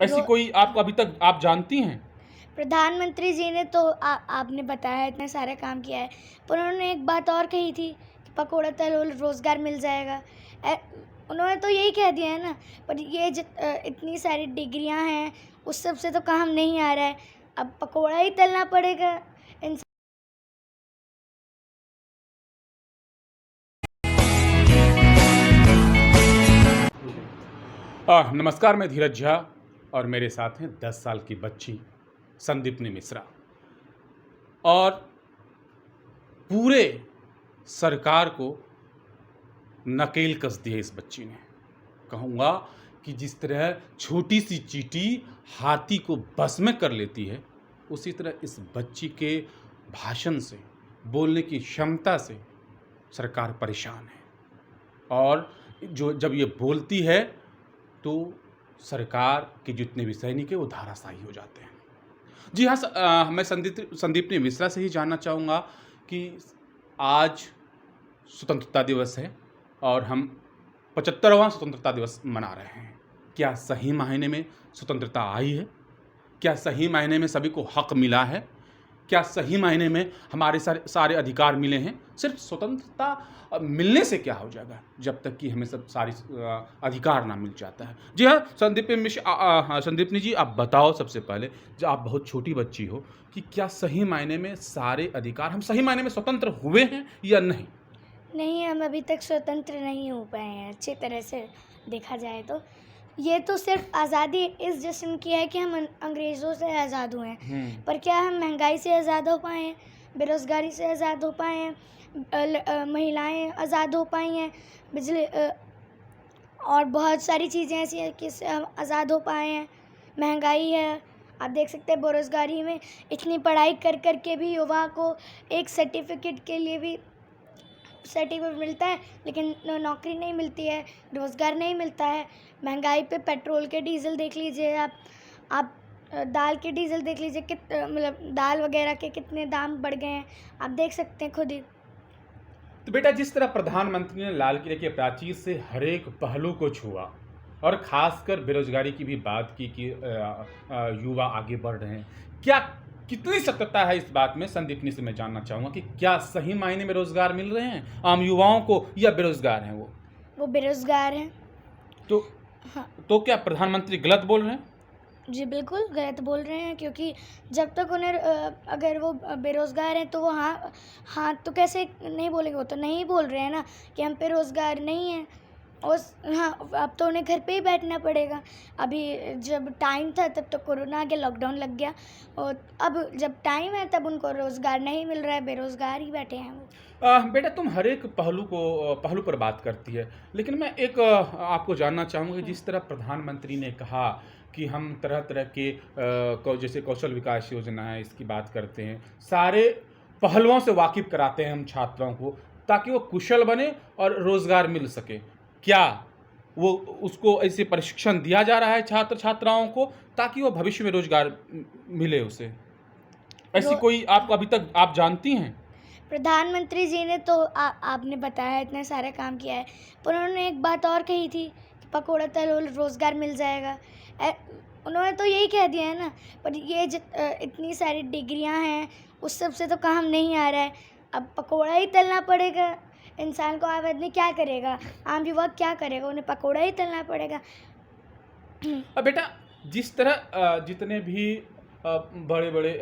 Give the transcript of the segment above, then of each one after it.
ऐसी रो कोई आपको अभी तक आप जानती हैं? प्रधानमंत्री जी ने तो आपने बताया इतने सारे काम किया है, पर उन्होंने एक बात और कही थी कि पकौड़ा तलो रोज़गार मिल जाएगा। ए उन्होंने तो यही कह दिया है ना, पर ये इतनी सारी डिग्रियाँ हैं, उस सब से तो काम नहीं आ रहा है। अब पकौड़ा ही तलना पड़ेगा इन नमस्कार, मैं धीरज झा और मेरे साथ हैं 10 साल की बच्ची संदीपनी मिश्रा और पूरे सरकार को नकेल कस दी है इस बच्ची ने। कहूँगा कि जिस तरह छोटी सी चींटी हाथी को बस में कर लेती है, उसी तरह इस बच्ची के भाषण से, बोलने की क्षमता से सरकार परेशान है। और जब ये बोलती है तो सरकार के जितने भी सैनिक हैं वो धाराशायी हो जाते हैं। जी हाँ, मैं संदीपनी मिश्रा से ही जानना चाहूँगा कि आज स्वतंत्रता दिवस है और हम 75वां स्वतंत्रता दिवस मना रहे हैं। क्या सही मायने में स्वतंत्रता आई है? क्या सही मायने में सभी को हक मिला है? क्या सही मायने में हमारे सारे अधिकार मिले हैं? सिर्फ स्वतंत्रता मिलने से क्या हो जाएगा जब तक कि हमें सब सारी अधिकार ना मिल जाता है। जी हाँ, संदीपनी जी, आप बताओ सबसे पहले, जो आप बहुत छोटी बच्ची हो, कि क्या सही मायने में सारे अधिकार, हम सही मायने में स्वतंत्र हुए हैं या नहीं? नहीं, हम अभी तक स्वतंत्र नहीं हो पाए हैं, अच्छी तरह से देखा जाए तो। ये तो सिर्फ़ आज़ादी इस जश्न की है कि हम अंग्रेज़ों से आज़ाद हुए हैं। पर क्या हम महंगाई से आज़ाद हो पाए हैं? बेरोज़गारी से आज़ाद हो पाए हैं? महिलाएँ आज़ाद हो पाई हैं? और बहुत सारी चीज़ें ऐसी हैं कि इससे हम आज़ाद हो पाए हैं। महंगाई है, आप देख सकते हैं बेरोज़गारी में इतनी पढ़ाई कर के भी युवा को एक सर्टिफ़िकेट के लिए भी सर्टिफ़िकेट मिलता है, लेकिन नौकरी नहीं मिलती है, रोज़गार नहीं मिलता है। महंगाई पे पेट्रोल के डीज़ल देख लीजिए आप दाल के डीज़ल देख लीजिए, मतलब दाल वग़ैरह के कितने दाम बढ़ गए हैं, आप देख सकते हैं खुद ही। तो बेटा, जिस तरह प्रधानमंत्री ने लाल किले के प्राचीर से हर एक पहलू को छुआ और खासकर बेरोजगारी की भी बात की कि युवा आगे बढ़ रहे हैं, क्या कितनी सत्यता है इस बात में? संदीपनी से मैं जानना चाहूँगा कि क्या सही मायने में रोजगार मिल रहे हैं आम युवाओं को, या बेरोजगार हैं वो बेरोज़गार हैं। तो हाँ। तो क्या प्रधानमंत्री गलत बोल रहे हैं? जी, बिल्कुल गलत बोल रहे हैं, क्योंकि जब तक उन्हें अगर वो बेरोज़गार हैं तो वो हाँ तो कैसे नहीं बोलेंगे? वो तो नहीं बोल रहे हैं ना कि हम पे रोज़गार नहीं है। हाँ, अब तो उन्हें घर पे ही बैठना पड़ेगा। अभी जब टाइम था तब तो कोरोना आ गया, लॉकडाउन लग गया, और अब जब टाइम है तब उनको रोज़गार नहीं मिल रहा है, बेरोज़गार ही बैठे हैं वो। बेटा, तुम हर एक पहलू पर बात करती है, लेकिन मैं एक आपको जानना चाहूँगा कि जिस तरह प्रधानमंत्री ने कहा कि हम तरह तरह के जैसे कौशल विकास योजना है, इसकी बात करते हैं, सारे पहलुओं से वाकिफ़ कराते हैं हम छात्रों को, ताकि वो कुशल बने और रोज़गार मिल सके। क्या वो उसको ऐसे प्रशिक्षण दिया जा रहा है छात्र छात्राओं को, ताकि वो भविष्य में रोज़गार मिले उसे? ऐसी रो कोई आपको अभी तक आप जानती हैं? प्रधानमंत्री जी ने तो आपने बताया इतने सारे काम किया है, पर उन्होंने एक बात और कही थी कि पकौड़ा तलो रोज़गार मिल जाएगा। ए उन्होंने तो यही कह दिया है ना, पर ये इतनी सारी डिग्रियाँ हैं, उस सब से तो काम नहीं आ रहा है। अब पकौड़ा ही तलना पड़ेगा इंसान को। आम आदमी क्या करेगा? आम युवक क्या करेगा? उन्हें पकौड़ा ही तलना पड़ेगा। बेटा, जिस तरह जितने भी बड़े-बड़े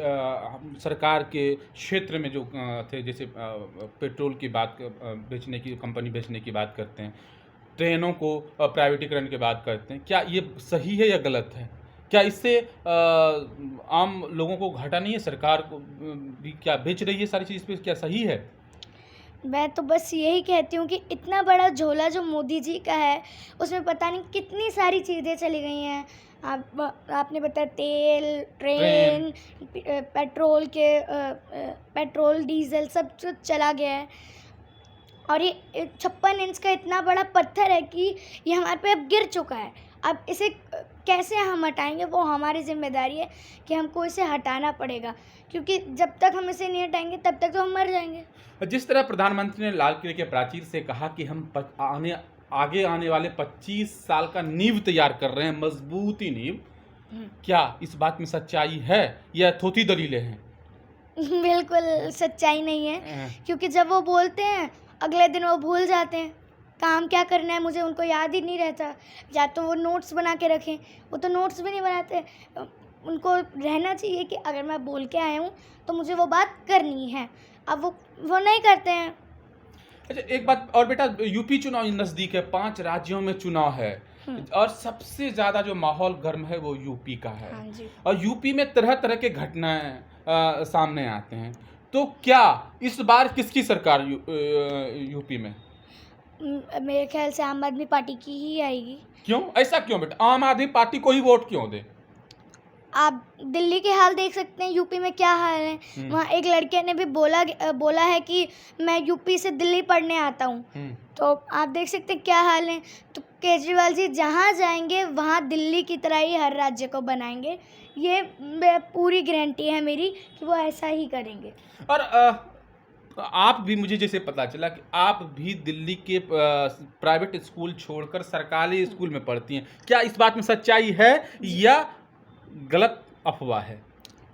सरकार के क्षेत्र में जो थे, जैसे पेट्रोल की बात, बेचने की, कंपनी बेचने की बात करते हैं, ट्रेनों को प्राइवेटीकरण की बात करते हैं, क्या ये सही है या गलत है? क्या इससे आम लोगों को घाटा नहीं है? सरकार को भी क्या बेच रही है सारी चीज़, पे क्या सही है? मैं तो बस यही कहती हूँ कि इतना बड़ा झोला जो मोदी जी का है, उसमें पता नहीं कितनी सारी चीज़ें चली गई हैं। आपने बताया तेल, ट्रेन। ट्रेन, पेट्रोल, डीज़ल सब कुछ चला गया है। और ये 56 इंच का इतना बड़ा पत्थर है कि ये हमारे पे अब गिर चुका है। अब इसे कैसे हम हटाएँगे, वो हमारी ज़िम्मेदारी है कि हमको इसे हटाना पड़ेगा, क्योंकि जब तक हम इसे नहीं हटाएँगे तब तक तो हम मर जाएँगे। जिस तरह प्रधानमंत्री ने लाल किले के प्राचीर से कहा कि हम आगे आने वाले 25 साल का नींव तैयार कर रहे हैं, मजबूती नींव, क्या इस बात में सच्चाई है या थोथी दलीलें हैं? बिल्कुल सच्चाई नहीं है, हाँ। क्योंकि जब वो बोलते हैं अगले दिन वो भूल जाते हैं। काम क्या करना है मुझे उनको याद ही नहीं रहता। या तो वो नोट्स बना के रखें, वो तो नोट्स भी नहीं बनाते। उनको रहना चाहिए कि अगर मैं बोल के आया हूँ तो मुझे वो बात करनी है। अब वो नहीं करते हैं। अच्छा, एक बात और बेटा, यूपी चुनाव नज़दीक है, 5 राज्यों में चुनाव है और सबसे ज़्यादा जो माहौल गर्म है वो यूपी का है। हाँ जी। और यूपी में तरह-तरह के घटनाएँ सामने आते हैं। तो क्या इस बार किसकी सरकार यूपी में? मेरे ख्याल से आम आदमी पार्टी की ही आएगी। क्यों? ऐसा क्यों बेटा? आम आदमी पार्टी को ही वोट क्यों दें? आप दिल्ली के हाल देख सकते हैं, यूपी में क्या हाल है। वहाँ एक लड़के ने भी बोला है कि मैं यूपी से दिल्ली पढ़ने आता हूँ। तो आप देख सकते हैं क्या हाल है। तो केजरीवाल जी जहाँ जाएंगे वहाँ दिल्ली की तरह ही हर राज्य को बनाएंगे। ये पूरी गारंटी है मेरी कि वो ऐसा ही करेंगे। और आप भी, मुझे जैसे पता चला कि आप भी दिल्ली के प्राइवेट स्कूल छोड़कर सरकारी स्कूल में पढ़ती हैं। क्या इस बात में सच्चाई है या गलत अफवाह है?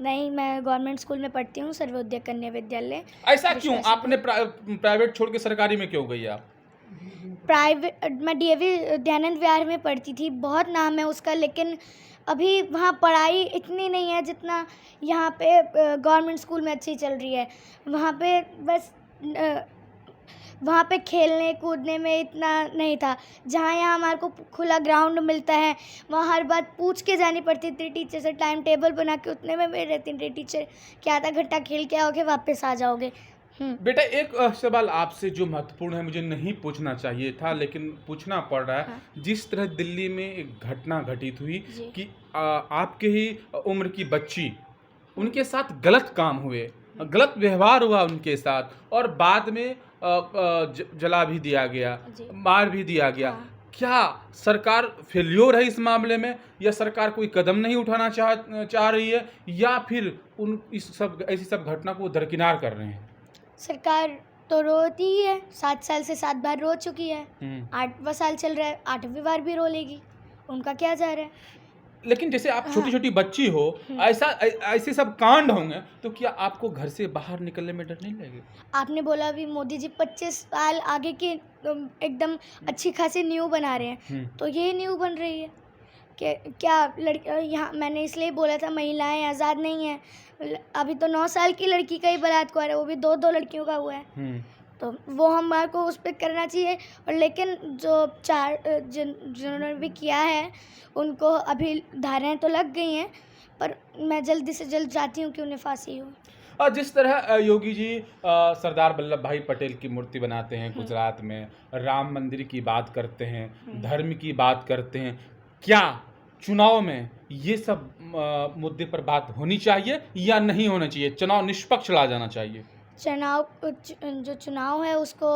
नहीं, मैं गवर्नमेंट स्कूल में पढ़ती हूँ, सर्वोदय कन्या विद्यालय। ऐसा क्यों? आपने प्राइवेट छोड़ के सरकारी में क्यों गई आप? मैं डीएवी दयानंद विहार में पढ़ती थी, बहुत नाम है उसका, लेकिन अभी वहाँ पढ़ाई इतनी नहीं है जितना यहाँ पे गवर्नमेंट स्कूल में अच्छी चल रही है। वहाँ पे बस वहाँ पे खेलने कूदने में इतना नहीं था। जहाँ यहाँ हमारे को खुला ग्राउंड मिलता है, वहाँ हर बात पूछ के जानी पड़ती थी टीचर से। टाइम टेबल बना के उतने में मेरे रहती थी टीचर कि आधा घंटा खेल के आओगे वापस आ जाओगे। बेटा, एक सवाल आपसे जो महत्वपूर्ण है, मुझे नहीं पूछना चाहिए था लेकिन पूछना पड़ रहा है। हाँ। जिस तरह दिल्ली में एक घटना घटित हुई जी। कि आपके ही उम्र की बच्ची, उनके साथ गलत काम हुए, गलत व्यवहार हुआ उनके साथ और बाद में जला भी दिया गया, जी। मार भी दिया गया। हाँ। क्या सरकार फेल्योर है इस मामले में, या सरकार कोई कदम नहीं उठाना चाह रही है, या फिर ऐसी सब घटना को दरकिनार कर रहे हैं? सरकार तो रोती ही है, 7 साल से 7 बार रो चुकी है। 8वां साल चल रहा है, 8वीं बार भी रो लेगी। उनका क्या जा रहा है। लेकिन जैसे आप छोटी-छोटी बच्ची हो, ऐसे सब कांड होंगे, तो क्या आपको घर से बाहर निकलने में डर नहीं लगेगा? आपने बोला अभी मोदी जी 25 साल आगे की एकदम अच्छी खासी न्यू बना रहे हैं, तो ये न्यू बन रही है कि क्या यहाँ मैंने इसलिए बोला था महिलाएं आज़ाद नहीं हैं। अभी तो 9 साल की लड़की का ही बलात्कार है, वो भी 2-2 लड़कियों का हुआ है। तो वो हमारे को उस पर करना चाहिए। और लेकिन जो जिन्होंने भी किया है उनको अभी धाराएं तो लग गई हैं, पर मैं जल्दी से जल्द चाहती हूँ कि उन्हें फांसी हो। और जिस तरह योगी जी सरदार वल्लभ भाई पटेल की मूर्ति बनाते हैं गुजरात में, राम मंदिर की बात करते हैं, धर्म की बात करते हैं, क्या चुनाव में ये सब मुद्दे पर बात होनी चाहिए या नहीं होना चाहिए? चुनाव निष्पक्ष चला जाना चाहिए? जो चुनाव है उसको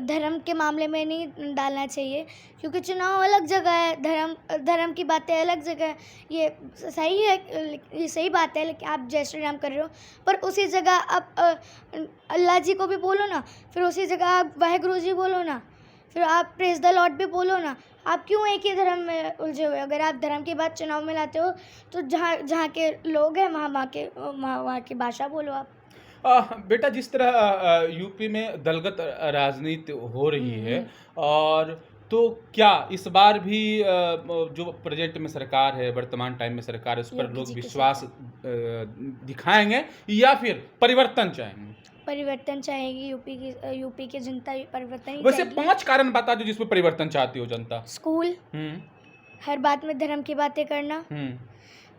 धर्म के मामले में नहीं डालना चाहिए, क्योंकि चुनाव अलग जगह है, धर्म की बातें अलग जगह है। ये सही है, ये सही बात है, लेकिन आप जय श्री राम कर रहे हो, पर उसी जगह आप अल्लाह जी को भी बोलो ना, फिर उसी जगह आप वाहेगुरु जी बोलो ना, फिर आप प्रेज द लॉर्ड भी बोलो ना। आप क्यों एक ही धर्म में उलझे हुए? अगर आप धर्म की बात चुनाव में लाते हो तो जहाँ के लोग हैं वहाँ की भाषा बोलो आप। बेटा, जिस तरह यूपी में दलगत राजनीति हो रही है, और तो क्या इस बार भी जो प्रेजेंट में सरकार है, वर्तमान टाइम में सरकार है, उस पर लोग विश्वास दिखाएंगे या फिर परिवर्तन चाहेंगे? परिवर्तन चाहेगी यूपी की जनता, परिवर्तन ही वैसे चाहेगी। 5 कारण बता दो जिसमें परिवर्तन चाहती हो जनता। स्कूल, हर बात में धर्म की बातें करना,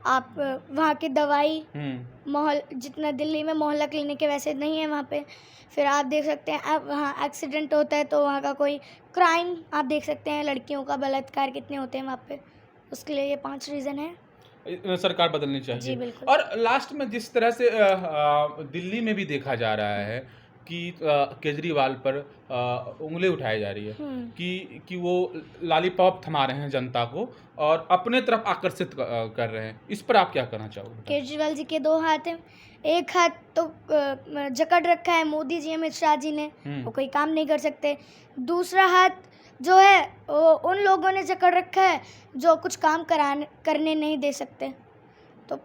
आप वहाँ की दवाई, माहौल, जितना दिल्ली में मोहल्ला क्लिनिक है वैसे नहीं है वहाँ पे। फिर आप देख सकते हैं आप वहाँ एक्सीडेंट होता है तो वहाँ का कोई क्राइम आप देख सकते हैं, लड़कियों का बलात्कार कितने होते हैं वहाँ पे। उसके लिए ये 5 रीज़न है। सरकार बदलनी चाहिए। जी बिल्कुल। और लास्ट में जिस तरह से दिल्ली में भी देखा जा रहा है कि केजरीवाल पर उंगली उठाई जा रही है कि वो लॉलीपॉप थमा रहे हैं जनता को और अपने तरफ आकर्षित कर रहे हैं, इस पर आप क्या कहना चाहोगे? केजरीवाल जी के 2 हाथ हैं, एक हाथ तो जकड़ रखा है मोदी जी, अमित शाह जी ने, वो कोई काम नहीं कर सकते। दूसरा हाथ जो है वो उन लोगों ने जकड़ रखा है जो कुछ काम करने नहीं दे सकते। तो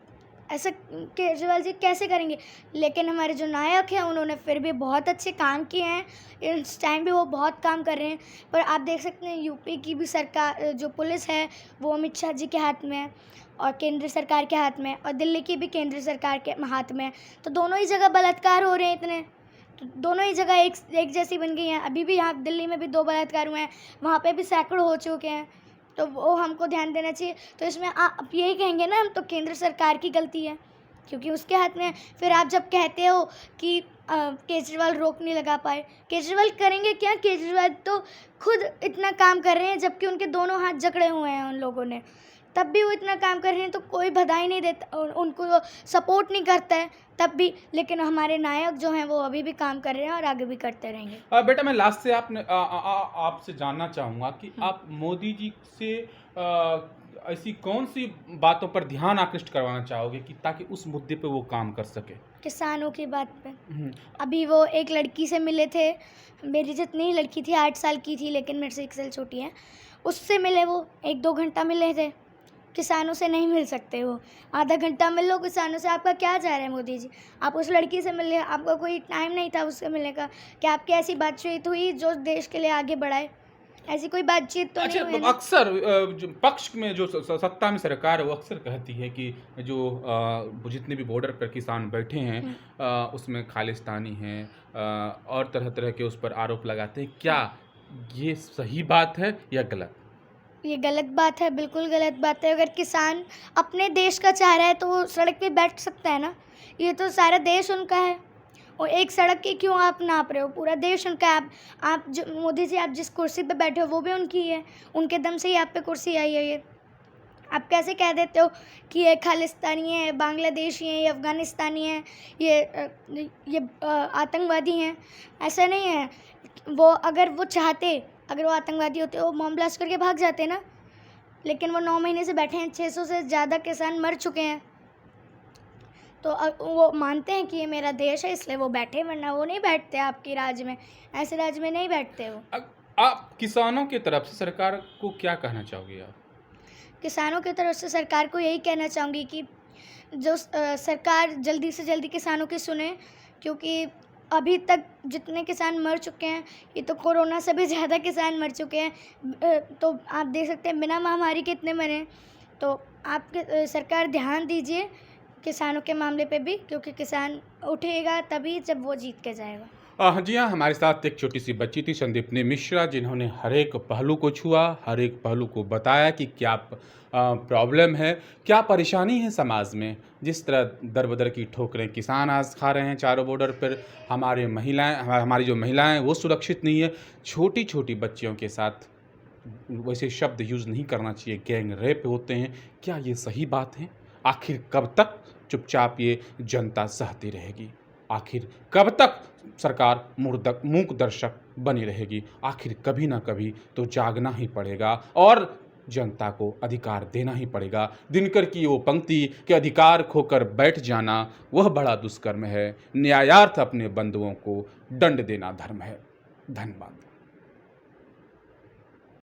ऐसा केजरीवाल जी कैसे करेंगे? लेकिन हमारे जो नायक हैं उन्होंने फिर भी बहुत अच्छे काम किए हैं, इस टाइम भी वो बहुत काम कर रहे हैं। पर आप देख सकते हैं यूपी की भी सरकार जो पुलिस है वो अमित शाह जी के हाथ में है और केंद्र सरकार के हाथ में है, और दिल्ली की भी केंद्र सरकार के हाथ में है। तो दोनों ही जगह बलात्कार हो रहे हैं इतने, तो दोनों ही जगह एक जैसी बन गई हैं। अभी भी यहाँ दिल्ली में भी 2 बलात्कार हुए हैं, वहाँ पे भी सैकड़ों हो चुके हैं। तो वो हमको ध्यान देना चाहिए। तो इसमें आप यही कहेंगे ना हम तो केंद्र सरकार की गलती है, क्योंकि उसके हाथ में है। फिर आप जब कहते हो कि केजरीवाल रोक नहीं लगा पाए, केजरीवाल करेंगे क्या? केजरीवाल तो खुद इतना काम कर रहे हैं जबकि उनके दोनों हाथ जकड़े हुए हैं उन लोगों ने, तब भी वो इतना काम कर रहे हैं तो कोई बधाई नहीं देता, उनको सपोर्ट नहीं करता है तब भी। लेकिन हमारे नायक जो हैं वो अभी भी काम कर रहे हैं और आगे भी करते रहेंगे। बेटा मैं लास्ट से आपसे जानना चाहूँगा कि आप मोदी जी से ऐसी कौन सी बातों पर ध्यान आकृष्ट करवाना चाहोगे कि ताकि उस मुद्दे पे वो काम कर सके? किसानों की बात पे हम्म, अभी वो एक लड़की से मिले थे, मेरी जितनी ही लड़की थी 8 साल की थी लेकिन मेरे से 1 साल छोटी है, उससे मिले वो 1-2 घंटा मिले थे। किसानों से नहीं मिल सकते वो, आधा घंटा मिल लो किसानों से, आपका क्या जा रहा है मोदी जी? आप उस लड़की से मिले, आपका कोई टाइम नहीं था उससे मिलने का? क्या आपकी ऐसी बातचीत हुई जो देश के लिए आगे बढ़ाए? ऐसी कोई बातचीत तो नहीं हुई ना। अक्सर जो पक्ष में जो सत्ता में सरकार है वो अक्सर कहती है कि जो जितने भी बॉर्डर पर किसान बैठे हैं उसमें खालिस्तानी हैं और तरह तरह के उस पर आरोप लगाते हैं। क्या ये सही बात है या गलत? ये गलत बात है, बिल्कुल गलत बात है। अगर किसान अपने देश का चाह रहा है तो वो सड़क पे बैठ सकता है ना। ये तो सारा देश उनका है और एक सड़क की क्यों आप नाप रहे हो? पूरा देश उनका है। आप जो मोदी जी आप जिस कुर्सी पे बैठे हो वो भी उनकी है, उनके दम से ही आप पे कुर्सी आई है ये। आप कैसे कह देते हो कि ये खालिस्तानी है, बांग्लादेशी हैं, ये अफ़गानिस्तानी हैं, ये आतंकवादी हैं? ऐसा नहीं है। वो अगर वो चाहते, अगर वो आतंकवादी होते वो बम ब्लास्ट करके भाग जाते ना। लेकिन वो 9 महीने से बैठे हैं, 600 से ज़्यादा किसान मर चुके हैं। तो वो मानते हैं कि ये मेरा देश है इसलिए वो बैठे, वरना वो नहीं बैठते आपके राज्य में, ऐसे राज्य में नहीं बैठते वो। आप किसानों की तरफ से सरकार को क्या कहना चाहोगे आप? किसानों की तरफ से सरकार को यही कहना चाहूँगी कि जो सरकार जल्दी से जल्दी किसानों की सुने, क्योंकि अभी तक जितने किसान मर चुके हैं, ये तो कोरोना से भी ज़्यादा किसान मर चुके हैं। तो आप देख सकते हैं बिना महामारी के इतने मरे हैं। तो सरकार ध्यान दीजिए किसानों के मामले पे भी, क्योंकि किसान उठेगा तभी जब वो जीत के जाएगा। जी हाँ, हमारे साथ एक छोटी सी बच्ची थी संदीपनी मिश्रा, जिन्होंने हर एक पहलू को छुआ, हर एक पहलू को बताया कि क्या प्रॉब्लम है, क्या परेशानी है समाज में। जिस तरह दर बदर की ठोकरें किसान आज खा रहे हैं चारों बॉर्डर पर, हमारी जो महिलाएं वो सुरक्षित नहीं है। छोटी छोटी बच्चियों के साथ वैसे शब्द यूज़ नहीं करना चाहिए, गैंग रेप होते हैं। क्या ये सही बात है? आखिर कब तक चुपचाप ये जनता सहती रहेगी? आखिर कब तक सरकार मूक दर्शक बनी रहेगी? आखिर कभी ना कभी तो जागना ही पड़ेगा और जनता को अधिकार देना ही पड़ेगा। दिनकर की वो पंक्ति कि अधिकार खोकर बैठ जाना वह बड़ा दुष्कर्म है, न्यायार्थ अपने बंधुओं को दंड देना धर्म है। धन्यवाद।